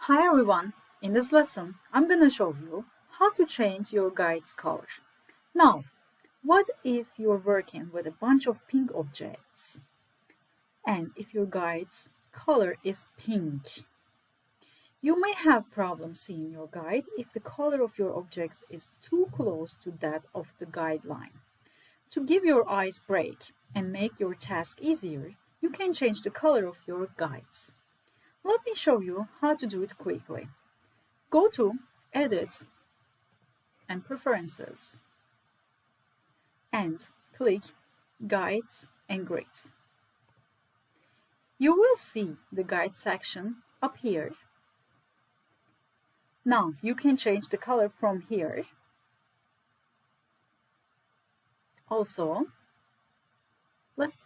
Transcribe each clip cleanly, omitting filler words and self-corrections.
Hi everyone, in this lesson I'm gonna show you how to change your guide's color. Now, what if you're working with a bunch of pink objects and if your guide's color is pink? You may have problems seeing your guide if the color of your objects is too close to that of the guideline. To give your eyes a break and make your task easier, you can change the color of your guides. Let me show you how to do it quickly. Go to Edit and Preferences and click Guides and Grid. You will see the Guide section up here. Now you can change the color from here. Also, let's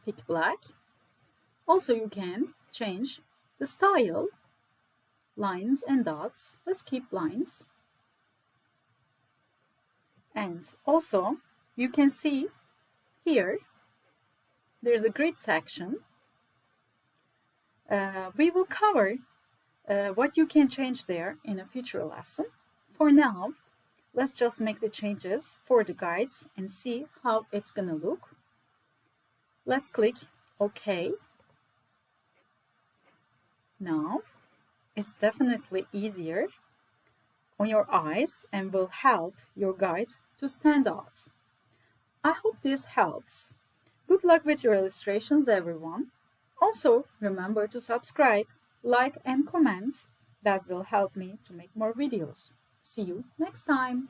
pick black. Also, you can change the style, lines and dots. Let's keep lines. And also, you can see here, there's a grid section. We will cover what you can change there in a future lesson. For now, let's just make the changes for the guides and see how it's gonna look. Let's click OK. Now, it's definitely easier on your eyes and will help your guide to stand out. I hope this helps. Good luck with your illustrations, everyone. Also, remember to subscribe, like and comment. That will help me to make more videos. See you next time.